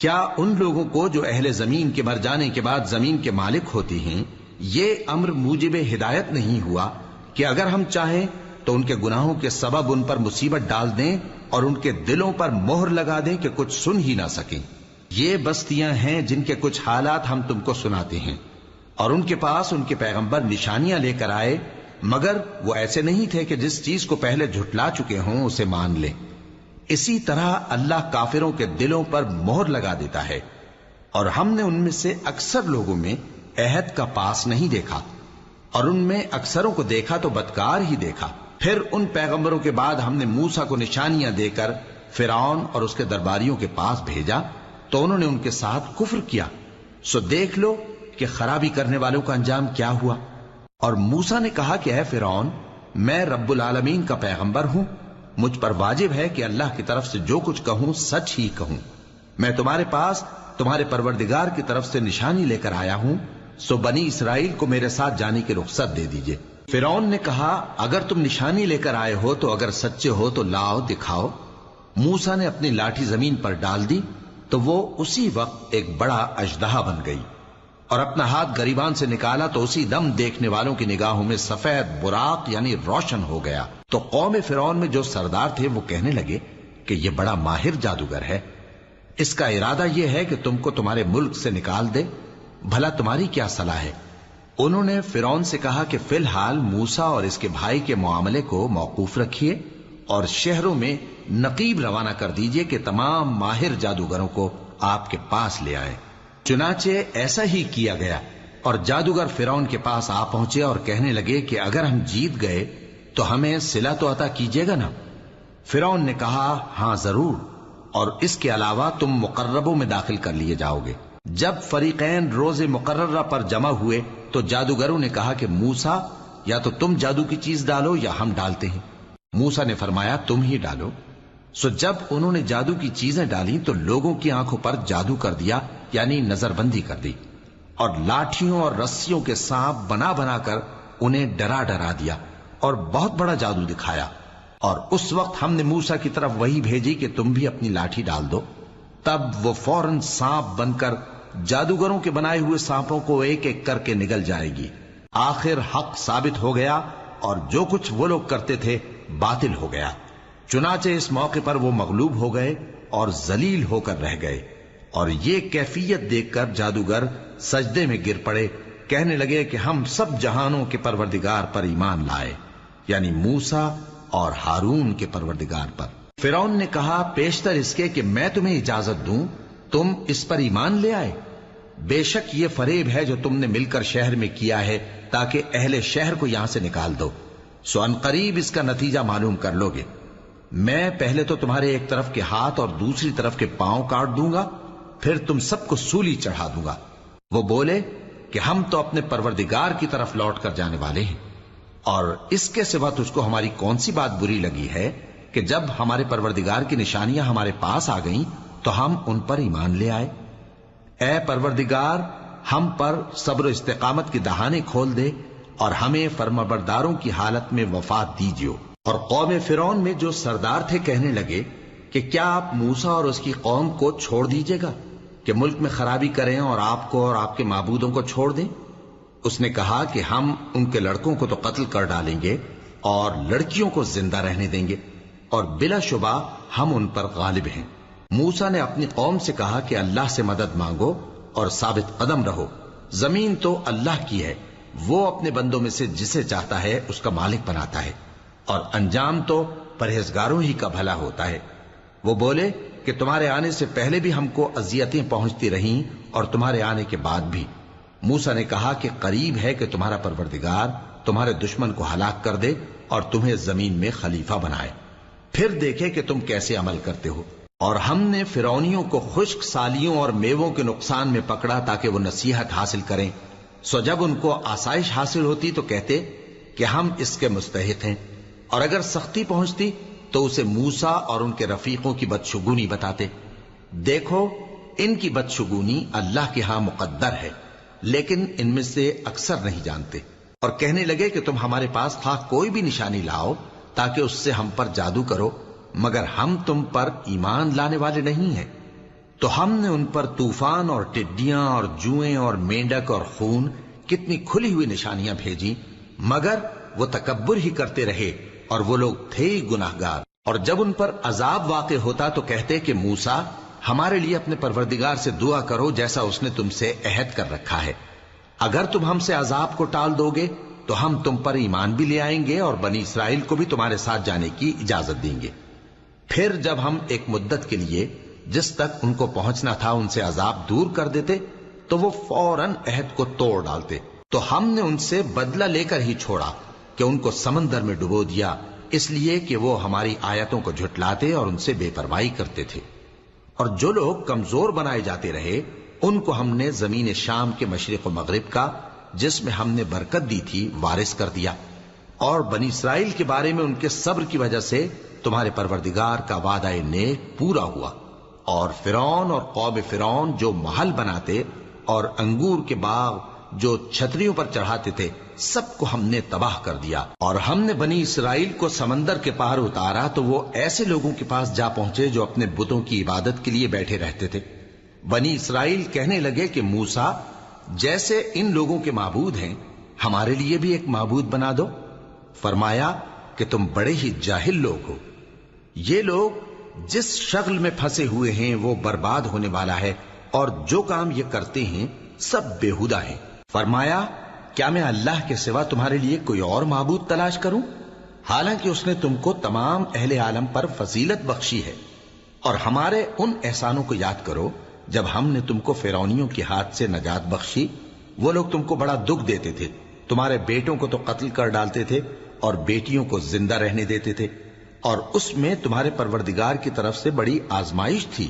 کیا ان لوگوں کو جو اہل زمین کے مر جانے کے بعد زمین کے مالک ہوتی ہیں یہ امر موجب ہدایت نہیں ہوا کہ اگر ہم چاہیں تو ان کے گناہوں کے سبب ان پر مصیبت ڈال دیں اور ان کے دلوں پر مہر لگا دیں کہ کچھ سن ہی نہ سکیں؟ یہ بستیاں ہیں جن کے کچھ حالات ہم تم کو سناتے ہیں، اور ان کے پاس ان کے پیغمبر نشانیاں لے کر آئے، مگر وہ ایسے نہیں تھے کہ جس چیز کو پہلے جھٹلا چکے ہوں اسے مان لیں۔ اسی طرح اللہ کافروں کے دلوں پر مہر لگا دیتا ہے، اور ہم نے ان میں سے اکثر لوگوں میں عہد کا پاس نہیں دیکھا، اور ان میں اکثروں کو دیکھا تو بدکار ہی دیکھا۔ پھر ان پیغمبروں کے بعد ہم نے موسیٰ کو نشانیاں دے کر فرعون اور اس کے درباریوں کے پاس بھیجا تو انہوں نے ان کے ساتھ کفر کیا، سو دیکھ لو کہ خرابی کرنے والوں کا انجام کیا ہوا۔ اور موسیٰ نے کہا کہ اے فرعون، میں رب العالمین کا پیغمبر ہوں، مجھ پر واجب ہے کہ اللہ کی طرف سے جو کچھ کہوں سچ ہی کہوں۔ میں تمہارے پاس تمہارے پروردگار کی طرف سے نشانی لے کر آیا ہوں، سو بنی اسرائیل کو میرے ساتھ جانے کی رخصت دے دیجئے۔ فرعون نے کہا اگر تم نشانی لے کر آئے ہو تو اگر سچے ہو تو لاؤ دکھاؤ۔ موسیٰ نے اپنی لاٹھی زمین پر ڈال دی تو وہ اسی وقت ایک بڑا اژدہا بن گئی، اور اپنا ہاتھ گریبان سے نکالا تو اسی دم دیکھنے والوں کی نگاہوں میں سفید براق یعنی روشن ہو گیا۔ تو قوم فرعون میں جو سردار تھے وہ کہنے لگے کہ یہ بڑا ماہر جادوگر ہے، اس کا ارادہ یہ ہے کہ تم کو تمہارے ملک سے نکال دے، بھلا تمہاری کیا صلاح ہے؟ انہوں نے فرعون سے کہا کہ فی الحال موسیٰ اور اس کے بھائی کے معاملے کو موقوف رکھیے اور شہروں میں نقیب روانہ کر دیجئے کہ تمام ماہر جادوگروں کو آپ کے پاس لے آئے۔ چنانچہ ایسا ہی کیا گیا، اور جادوگر فرعون کے پاس آ پہنچے اور کہنے لگے کہ اگر ہم جیت گئے تو ہمیں صلہ تو عطا کیجیے گا نا؟ فرعون نے کہا ہاں ضرور، اور اس کے علاوہ تم مقربوں میں داخل کر لیے جاؤ گے۔ جب فریقین روز مقررہ پر جمع ہوئے تو جادوگروں نے کہا کہ موسیٰ یا تو تم جادو کی چیز ڈالو یا ہم ڈالتے ہیں۔ موسیٰ نے فرمایا تم ہی ڈالو۔ سو جب انہوں نے جادو کی چیزیں ڈالیں تو لوگوں کی آنکھوں پر جادو کر دیا، یعنی نظر بندی کر دی، اور لاٹھیوں اور رسیوں کے سانپ بنا بنا کر انہیں ڈرا ڈرا دیا اور بہت بڑا جادو دکھایا۔ اور اس وقت ہم نے موسیٰ کی طرف وحی بھیجی کہ تم بھی اپنی لاٹھی ڈال دو، تب وہ فوراً سانپ بن کر جادوگروں کے بنائے ہوئے سانپوں کو ایک ایک کر کے نگل جائے گی۔ آخر حق ثابت ہو گیا اور جو کچھ وہ لوگ کرتے تھے باطل ہو گیا۔ چنانچہ اس موقع پر وہ مغلوب ہو گئے اور ذلیل ہو کر رہ گئے، اور یہ کیفیت دیکھ کر جادوگر سجدے میں گر پڑے، کہنے لگے کہ ہم سب جہانوں کے پروردگار پر ایمان لائے، یعنی موسیٰ اور ہارون کے پروردگار پر۔ فرعون نے کہا پیشتر اس کے کہ میں تمہیں اجازت دوں تم اس پر ایمان لے آئے؟ بے شک یہ فریب ہے جو تم نے مل کر شہر میں کیا ہے تاکہ اہل شہر کو یہاں سے نکال دو، سو ان قریب اس کا نتیجہ معلوم کر لو گے۔ میں پہلے تو تمہارے ایک طرف کے ہاتھ اور دوسری طرف کے پاؤں کاٹ دوں گا، پھر تم سب کو سولی چڑھا دوں گا۔ وہ بولے کہ ہم تو اپنے پروردگار کی طرف لوٹ کر جانے والے ہیں، اور اس کے سوا تجھ کو ہماری کون سی بات بری لگی ہے کہ جب ہمارے پروردگار کی نشانیاں ہمارے پاس آ گئیں تو ہم ان پر ایمان لے آئے؟ اے پروردگار، ہم پر صبر و استقامت کی دہانے کھول دے اور ہمیں فرمانبرداروں کی حالت میں وفات دیجیو۔ اور قوم فرعون میں جو سردار تھے کہنے لگے کہ کیا آپ موسیٰ اور اس کی قوم کو چھوڑ دیجیے گا کہ ملک میں خرابی کریں اور آپ کو اور آپ کے معبودوں کو چھوڑ دیں؟ اس نے کہا کہ ہم ان کے لڑکوں کو تو قتل کر ڈالیں گے اور لڑکیوں کو زندہ رہنے دیں گے، اور بلا شبہ ہم ان پر غالب ہیں۔ موسیٰ نے اپنی قوم سے کہا کہ اللہ سے مدد مانگو اور ثابت قدم رہو، زمین تو اللہ کی ہے، وہ اپنے بندوں میں سے جسے چاہتا ہے اس کا مالک بناتا ہے، اور انجام تو پرہیزگاروں ہی کا بھلا ہوتا ہے۔ وہ بولے کہ تمہارے آنے سے پہلے بھی ہم کو اذیتیں پہنچتی رہیں اور تمہارے آنے کے بعد بھی۔ موسیٰ نے کہا کہ قریب ہے کہ تمہارا پروردگار تمہارے دشمن کو ہلاک کر دے اور تمہیں زمین میں خلیفہ بنائے، پھر دیکھے کہ تم کیسے عمل کرتے ہو۔ اور ہم نے فرعونیوں کو خشک سالیوں اور میووں کے نقصان میں پکڑا تاکہ وہ نصیحت حاصل کریں، سو جب ان کو آسائش حاصل ہوتی تو کہتے کہ ہم اس کے مستحق ہیں، اور اگر سختی پہنچتی تو اسے موسیٰ اور ان کے رفیقوں کی بدشگونی بتاتے۔ دیکھو ان کی بدشگونی اللہ کے ہاں مقدر ہے، لیکن ان میں سے اکثر نہیں جانتے۔ اور کہنے لگے کہ تم ہمارے پاس خواہ کوئی بھی نشانی لاؤ تاکہ اس سے ہم پر جادو کرو، مگر ہم تم پر ایمان لانے والے نہیں ہیں۔ تو ہم نے ان پر طوفان اور ٹڈیاں اور جوئیں اور مینڈک اور خون کتنی کھلی ہوئی نشانیاں بھیجی، مگر وہ تکبر ہی کرتے رہے اور وہ لوگ تھے ہی گناہگار۔ اور جب ان پر عذاب واقع ہوتا تو کہتے کہ موسیٰ ہمارے لیے اپنے پروردگار سے دعا کرو جیسا اس نے تم سے عہد کر رکھا ہے، اگر تم ہم سے عذاب کو ٹال دو گے تو ہم تم پر ایمان بھی لے آئیں گے اور بنی اسرائیل کو بھی تمہارے ساتھ جانے کی اجازت دیں گے۔ پھر جب ہم ایک مدت کے لیے جس تک ان کو پہنچنا تھا ان سے عذاب دور کر دیتے تو وہ فوراً عہد کو توڑ ڈالتے، تو ہم نے ان سے بدلہ لے کر ہی چھوڑا کہ ان کو سمندر میں ڈبو دیا، اس لیے کہ وہ ہماری آیتوں کو جھٹلاتے اور ان سے بے پرواہی کرتے تھے۔ اور جو لوگ کمزور بنائے جاتے رہے ان کو ہم نے زمین شام کے مشرق و مغرب کا جس میں ہم نے برکت دی تھی وارث کر دیا، اور بنی اسرائیل کے بارے میں ان کے صبر کی وجہ سے تمہارے پروردگار کا وعدہ نیک پورا ہوا۔ اور فرعون اور قوم فرعون جو محل بناتے اور انگور کے باغ جو چھتریوں پر چڑھاتے تھے سب کو ہم نے تباہ کر دیا۔ اور ہم نے بنی اسرائیل کو سمندر کے پار اتارا تو وہ ایسے لوگوں کے پاس جا پہنچے جو اپنے بتوں کی عبادت کے لیے بیٹھے رہتے تھے۔ بنی اسرائیل کہنے لگے کہ موسیٰ جیسے ان لوگوں کے معبود ہیں ہمارے لیے بھی ایک معبود بنا دو۔ فرمایا کہ تم بڑے ہی جاہل لوگ ہو، یہ لوگ جس شغل میں پھنسے ہوئے ہیں وہ برباد ہونے والا ہے، اور جو کام یہ کرتے ہیں سب بےہودہ ہیں۔ فرمایا کیا میں اللہ کے سوا تمہارے لیے کوئی اور معبود تلاش کروں، حالانکہ اس نے تم کو تمام اہل عالم پر فضیلت بخشی ہے۔ اور ہمارے ان احسانوں کو یاد کرو جب ہم نے تم کو فرعونیوں کے ہاتھ سے نجات بخشی، وہ لوگ تم کو بڑا دکھ دیتے تھے، تمہارے بیٹوں کو تو قتل کر ڈالتے تھے اور بیٹیوں کو زندہ رہنے دیتے تھے، اور اس میں تمہارے پروردگار کی طرف سے بڑی آزمائش تھی۔